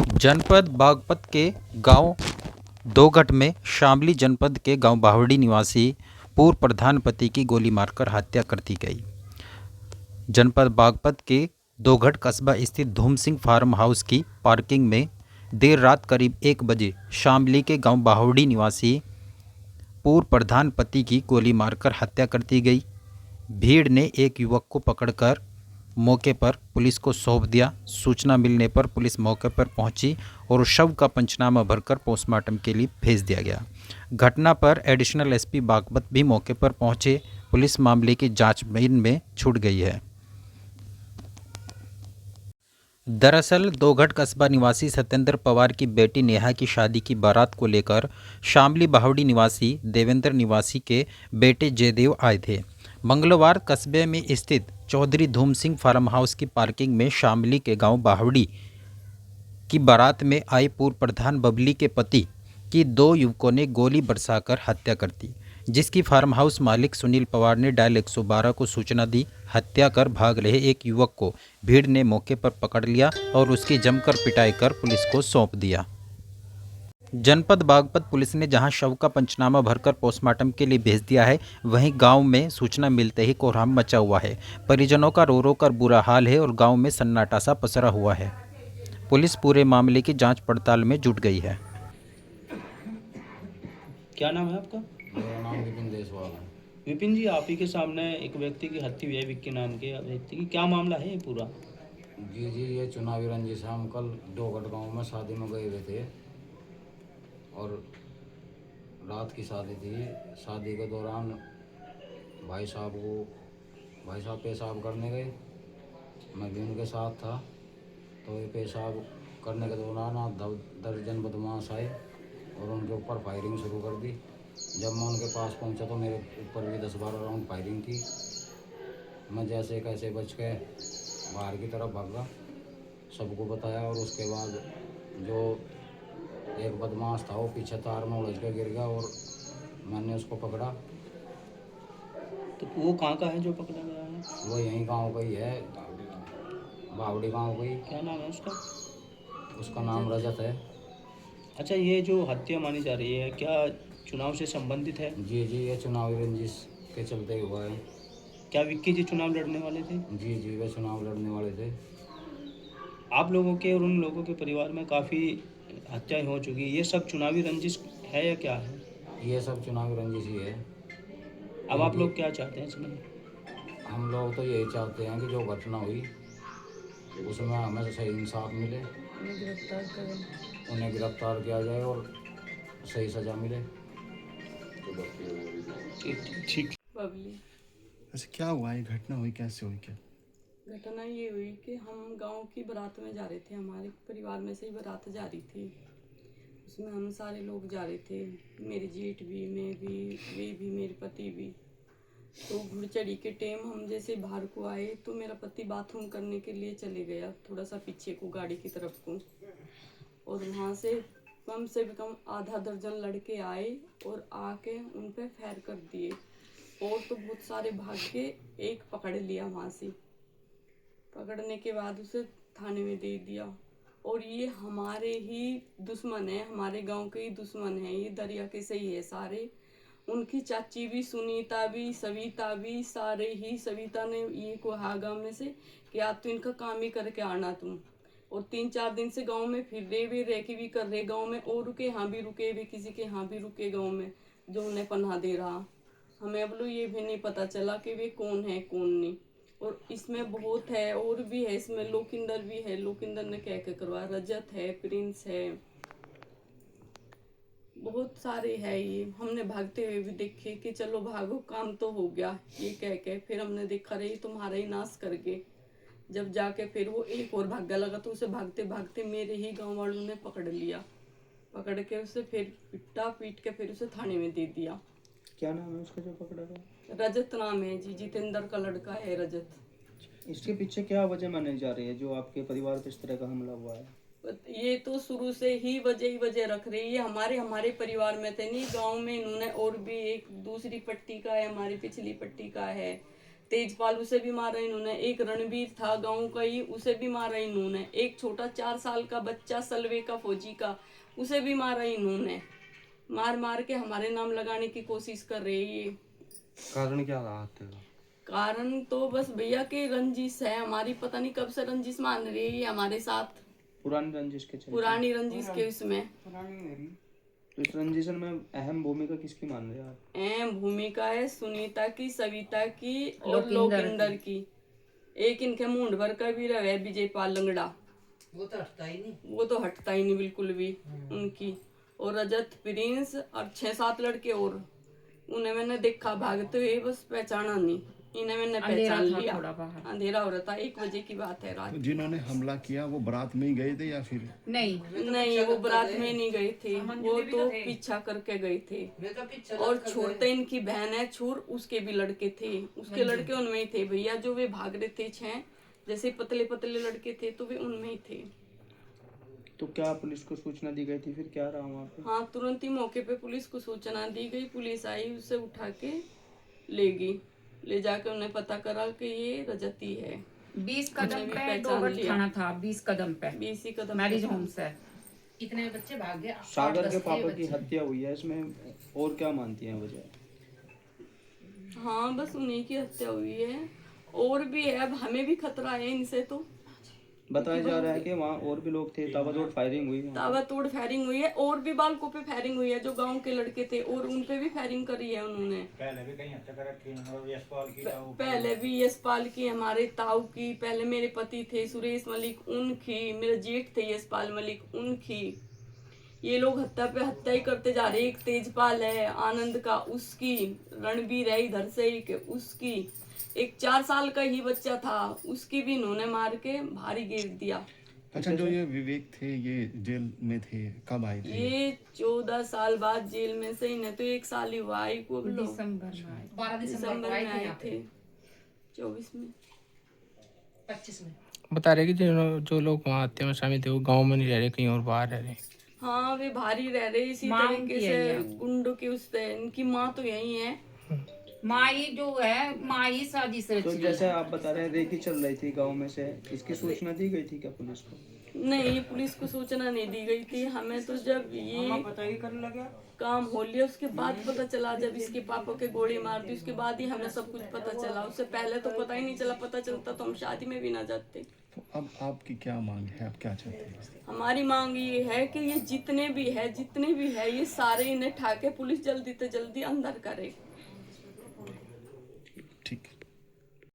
जनपद बागपत के गांव दोघट में शामली जनपद के गांव बावड़ी निवासी पूर्व प्रधान पति की गोली मारकर हत्या कर दी गई। जनपद बागपत के दोघट कस्बा स्थित धूम सिंह फार्म हाउस की पार्किंग में देर रात करीब 1 बजे शामली के गांव बावड़ी निवासी पूर्व प्रधान पति की गोली मारकर हत्या कर दी गई। भीड़ ने एक युवक को पकड़कर मौके पर पुलिस को सौंप दिया। सूचना मिलने पर पुलिस मौके पर पहुंची और शव का पंचनामा भरकर पोस्टमार्टम के लिए भेज दिया गया। घटना पर एडिशनल एसपी बागपत भी मौके पर पहुंचे। पुलिस मामले की जांचबीन में छूट गई है। दरअसल दोघट कस्बा निवासी सत्येंद्र पवार की बेटी नेहा की शादी की बारात को लेकर शामली बावड़ी निवासी देवेंद्र निवासी के बेटे जयदेव आए थे। मंगलवार कस्बे में स्थित चौधरी धूम सिंह फार्म हाउस की पार्किंग में शामली के गांव बावड़ी की बारात में आई पूर्व प्रधान बबली के पति की 2 युवकों ने गोली बरसाकर हत्या कर दी, जिसकी फार्म हाउस मालिक सुनील पवार ने डायल 112 को सूचना दी। हत्या कर भाग रहे एक युवक को भीड़ ने मौके पर पकड़ लिया और उसकी जमकर पिटाई कर पुलिस को सौंप दिया। जनपद बागपत पुलिस ने जहां शव का पंचनामा भरकर पोस्टमार्टम के लिए भेज दिया है, वहीं गांव में सूचना मिलते ही कोहराम मचा हुआ है। परिजनों का रो रो कर बुरा हाल है और गांव में सन्नाटा सा पसरा हुआ है। पुलिस पूरे मामले की जांच पड़ताल में जुट गई है। क्या नाम है आपका? मेरा नाम विपिन देसवाल है। विपिन जी, आप ही के सामने एक व्यक्ति की हत्या हुई है, विक्की नाम के व्यक्ति की। क्या मामला है ये पूरा? जी ये चुनावी रंजिश है। हम कल दोघट गांव में शादी में गए हुए थे और रात की शादी थी। शादी के दौरान भाई साहब पेशाब करने गए, मैं भी उनके साथ था। तो ये पेशाब करने के दौरान 10 बदमाश आए और उनके ऊपर फायरिंग शुरू कर दी। जब मैं उनके पास पहुंचा तो मेरे ऊपर भी 10-12 राउंड फायरिंग की। मैं जैसे कैसे बच के बाहर की तरफ भागा, सबको बताया और उसके बाद जो एक बदमाश था वो पीछे तार में उलझ के गिर गया और मैंने उसको पकड़ा। तो वो कहाँ का है जो पकड़ा गया है? वो यहीं गांव का ही है, बावड़ी गांव का ही। क्या नाम है उसका? उसका नाम रजत है। अच्छा, ये जो हत्या मानी जा रही है, क्या चुनाव से संबंधित है? जी ये चुनावी रंजिश के चलते हुआ है। क्या विक्की जी चुनाव लड़ने वाले थे? जी वे चुनाव लड़ने वाले थे। आप लोगों के और उन लोगों के परिवार में काफ़ी हत्याएं हो चुकी, ये सब चुनावी रंजिश है या क्या है? ये सब चुनावी रंजिश ही है। अब आप लोग क्या चाहते हैं इसमें? हम लोग तो यही चाहते हैं कि जो घटना हुई उसमें हमें सही इंसाफ मिले, उन्हें गिरफ्तार किया जाए और सही सज़ा मिले। ठीक। बबली। अच्छा, क्या हुआ? ये घटना हुई कैसे हुई? क्या घटना ये हुई कि हम गांव की बारात में जा रहे थे, हमारे परिवार में से ही बारात जा रही थी। उसमें हम सारे लोग जा रहे थे, मेरी जेठ भी, मैं भी, वे भी, मेरे पति भी। तो घुड़चढ़ी के टाइम हम जैसे बाहर को आए तो मेरा पति बाथरूम करने के लिए चले गया, थोड़ा सा पीछे को गाड़ी की तरफ को, और वहाँ से कम आधा दर्जन लड़के आए और आके उन पे फायर कर दिए। और तो बहुत सारे भाग के एक पकड़ लिया, वहाँ से पकड़ने के बाद उसे थाने में दे दिया। और ये हमारे ही दुश्मन है, हमारे गांव के ही दुश्मन है, ये दरिया के से ही है सारे। उनकी चाची भी, सुनीता भी, सविता भी, सारे ही। सविता ने ये कहा गाँव में से कि आप तो इनका काम ही करके आना तुम। और 3-4 दिन से गांव में फिर रहे के भी कर रहे गांव में, और रुके यहाँ भी रुके भी, किसी के यहाँ भी रुके गांव में, जो उन्हें पनाह दे रहा। हमें अब लोग ये भी नहीं पता चला कि वे कौन है कौन नहीं। और इसमें बहुत है, और भी है इसमें, लोकिंदर भी है। लोकिंदर ने क्या क्या करवाया, रजत है, प्रिंस है, बहुत सारे है। ये हमने भागते हुए भी देखे कि चलो भागो, काम तो हो गया, ये कह के फिर हमने देखा रही तुम्हारा ही नाश करके। जब जाके फिर वो एक और भागा लगा तो उसे भागते भागते मेरे ही गांव वालों ने पकड़ लिया, पकड़ के उसे फिर पीट के फिर उसे थाने में दे दिया। क्या नाम है उसका जो पकड़ा गया? रजत नाम है जी, जितेंद्र का लड़का है रजत। इसके पीछे क्या वजह मानी जा रही है जो आपके परिवार पे इस तरह का हमला हुआ है? ये तो शुरू से ही वजह रख रही है। हमारे परिवार में थे नहीं, गांव में इन्होंने, और भी एक दूसरी पट्टी का है, हमारी पिछली पट्टी का है, तेजपाल उसे भी मारा इन्होंने, एक रणबीर था गांव का ही उसे भी मारा इन्होंने, एक छोटा 4 साल का बच्चा सलवे का फौजी का उसे भी मारा इन्होंने। मार मार के हमारे नाम लगाने की कोशिश कर रहे हैं ये। कारण क्या रहा हत्या का? कारण तो बस भैया की रंजिश है हमारी, पता नहीं कब से रंजिश मान रही है ये हमारे साथ, पुरानी रंजिश के चलते? पुरानी रंजिश के उसमें। तो इस रंजिशन में अहम भूमिका किसकी मान रहे हैं आप? अहम भूमिका है सुनीता की, सविता की और लोकिंदर की। एक इनके मुंड भर का भी रहा है विजय पाल लंगड़ा, वो तो हटता ही नहीं बिल्कुल भी उनकी। और रजत प्रिंस और 6-7 लड़के और, उन्हें मैंने देखा भागते हुए, बस पहचाना नहीं, इन्हें मैंने पहचान लिया। अंधेरा हो रहा था, 1 बजे की बात है रात। तो जिन्होंने हमला किया वो बारात में ही गए थे या फिर? नहीं वो बारात में नहीं गए थे, वो तो पीछा करके गए थे। और छोड़ते इनकी बहन है छूर, उसके भी लड़के थे, उसके लड़के उनमें ही थे भैया, जो वे भाग रहे थे 6 जैसे पतले पतले लड़के थे तो वे उनमें ही थे। तो क्या पुलिस को सूचना दी गई थी, फिर क्या रहा वहाँ पे? हाँ तुरंत ही मौके पे पुलिस को सूचना दी गई, पुलिस आई उसे उठा के ले गई, ले जाकर उन्हें पता करा कि ये रजती है। 20 कदम पे डोगट थाना था, 20 कदम पे 20 ही कदम मैरिज होम से। इतने बच्चे भाग गए। सागर के पापा की हत्या हुई है, इसमें और क्या मानती हैं वजह? हाँ बस उन्हीं की हत्या हुई है, और भी है, अब हमें भी खतरा है इनसे। तो बताया जा रहा है कि वहाँ और भी लोग थे, ताबड़तोड़ फायरिंग हुई है। ताबड़तोड़ फायरिंग हुई है, और भी बालकों पे फायरिंग हुई है, जो गांव के लड़के थे और उन पे भी फायरिंग करी है उन्होंने। पहले भी कहीं हत्या कर रखी है, पहले भी यशपाल की, हमारे ताऊ की, पहले मेरे पति थे सुरेश मलिक उनकी, मेरे जेठ थे यशपाल मलिक उनकी। ये लोग हत्या पे हत्या ही करते जा रहे। एक तेजपाल है आनंद का, उसकी, रणबीर है इधर से ही के उसकी, एक 4 साल का ही बच्चा था उसकी भी इन्होंने मार के भारी गिर दिया। अच्छा, जो ये विवेक थे ये जेल में थे, कब आए थे? ये 14 साल बाद जेल में से, इन्हें तो 1 साल ही हुआ आई को, 12 दिसंबर में आए थे, 24 में 25 में। बता रहे कि जो लोग वहाँ हत्या में शामिल थे वो गांव में नहीं रह रहे, कहीं और बाहर रह रहे। हाँ वे भारी रह रहे इसी तरीके से गुंडों की उससे। इनकी माँ तो यही है, माँ ही जो है, माँ ही शादी से तो जैसे आप बता रहे हैं रेकी चल रही थी गांव में से, इसकी सूचना दी गई थी क्या पुलिस को? नहीं पुलिस को सूचना नहीं दी गई थी हमें, तो जब ये पता ही करने लगा काम हो लिया उसके बाद पता चला, जब इसके पापा के गोली मार दी उसके बाद ही हमें सब कुछ पता चला, उससे पहले तो पता ही नहीं चला। पता चलता तो हम शादी में भी ना जाते। तो अब आपकी क्या मांग है, आप क्या चाहते हैं? हमारी मांग ये है कि ये जितने भी है ये सारे इन्हें ठाके पुलिस जल्दी से जल्दी अंदर करे।